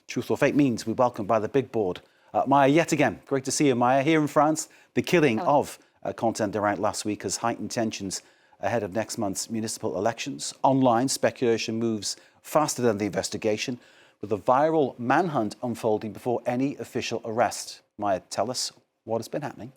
Truth or Fake means we welcome by the big board Maya Yataghène. Great to see you, Maya. Here in France, the killing of Quentin Deranque last week has heightened tensions ahead of next month's municipal elections. Online speculation moves faster than the investigation, with a viral manhunt unfolding before any official arrest. Maya, tell us what has been happening.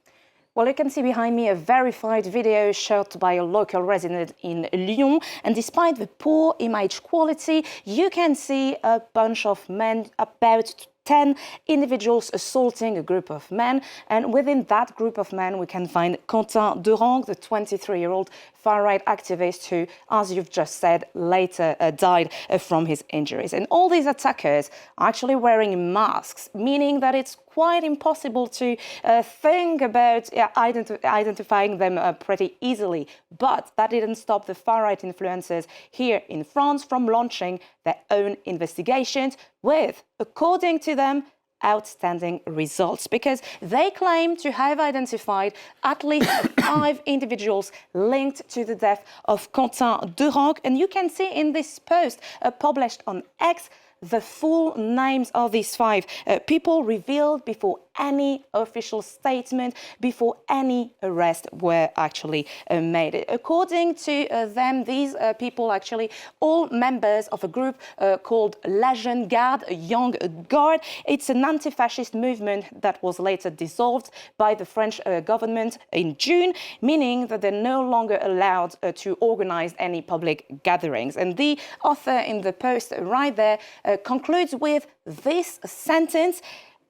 Well, you can see behind me a verified video shot by a local resident in Lyon. And despite the poor image quality, you can see a bunch of men, about 10 individuals assaulting a group of men. And within that group of men, we can find Quentin Deranque, the 23-year-old far-right activist who, as you've just said, later died from his injuries. And all these attackers are actually wearing masks, meaning that it's quite impossible to think about identifying them pretty easily. But that didn't stop the far-right influencers here in France from launching their own investigations with, according to them, outstanding results, because they claim to have identified at least 5 individuals linked to the death of Quentin Deranque. And you can see in this post published on X the full names of these 5 people revealed before any official statement, before any arrest were actually made. According to them, these people actually all members of a group called La Jeune Garde, Young Guard. It's an anti-fascist movement that was later dissolved by the French government in June, meaning that they're no longer allowed to organize any public gatherings. And the author in the post right there concludes with this sentence: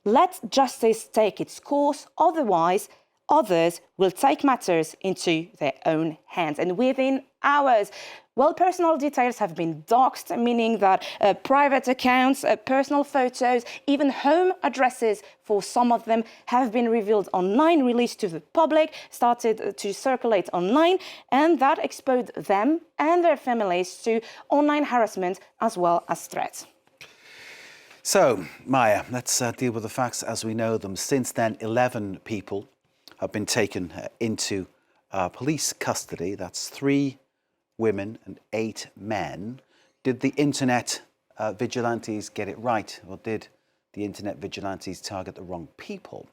"Let justice take its course, otherwise others will take matters into their own hands." And within hours, well, personal details have been doxed, meaning that private accounts, personal photos, even home addresses for some of them have been revealed online, released to the public, started to circulate online, and that exposed them and their families to online harassment as well as threats. So, Maya, let's deal with the facts as we know them. Since then, 11 people have been taken into police custody. That's 3 women and 8 men. Did the internet vigilantes get it right, or did the internet vigilantes target the wrong people?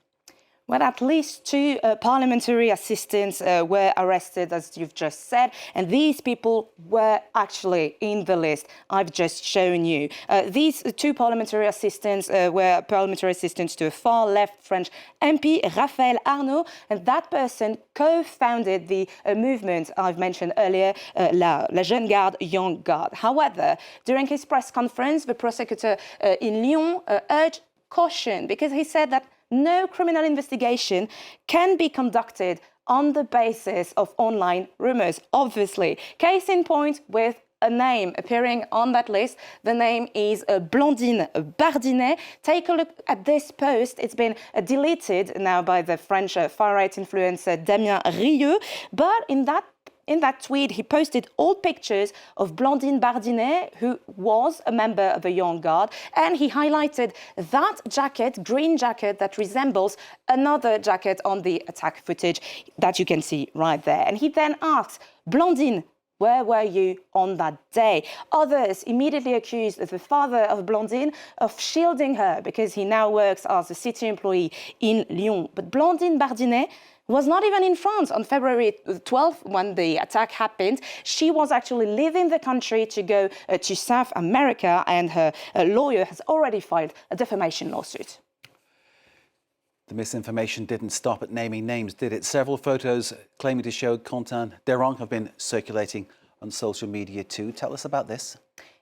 Well, at least 2 parliamentary assistants were arrested, as you've just said, and these people were actually in the list I've just shown you. These 2 parliamentary assistants were parliamentary assistants to a far-left French MP, Raphaël Arnaud, and that person co-founded the movement I've mentioned earlier, La Jeune Garde, Young Guard. However, during his press conference, the prosecutor in Lyon urged caution, because he said that no criminal investigation can be conducted on the basis of online rumors, obviously. Case in point with a name appearing on that list. The name is Blandine B. Take a look at this post. It's been deleted now by the French far-right influencer Damien Rieu, but in that tweet, he posted old pictures of Blandine B, who was a member of the Young Guard, and he highlighted that jacket, green jacket, that resembles another jacket on the attack footage that you can see right there. And he then asks, "Blandine, where were you on that day?" Others immediately accused the father of Blandine of shielding her because he now works as a city employee in Lyon. But Blandine B was not even in France on February 12th when the attack happened. She was actually leaving the country to go to South America, and her lawyer has already filed a defamation lawsuit. The misinformation didn't stop at naming names, did it? Several photos claiming to show Quentin Deranque have been circulating on social media too. Tell us about this.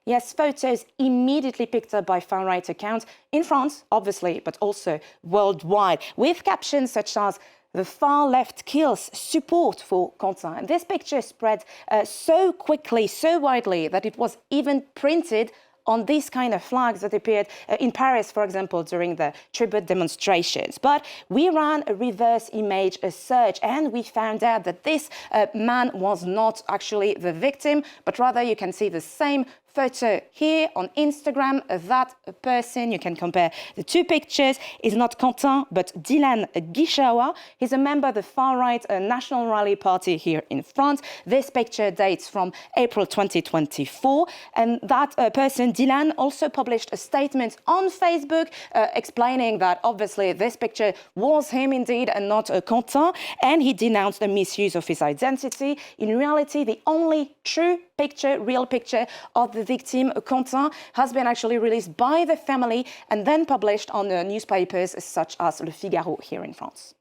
Yes, photos immediately picked up by far-right accounts in France, obviously, but also worldwide, with captions such as "The far left kills support for Quentin." And this picture spread so quickly, so widely, that it was even printed on these kind of flags that appeared in Paris, for example, during the tribute demonstrations. But we ran a reverse image search, and we found out that this man was not actually the victim, but rather you can see the same photo here on Instagram, that person, you can compare the two pictures, is not Quentin, but Dylan Guichaoua. He's a member of the far-right National Rally Party here in France. This picture dates from April 2024. And that person, Dylan, also published a statement on Facebook explaining that obviously this picture was him indeed and not Quentin. And he denounced the misuse of his identity. In reality, the only true picture, real picture of the victim, Quentin, has been actually released by the family and then published on newspapers such as Le Figaro here in France.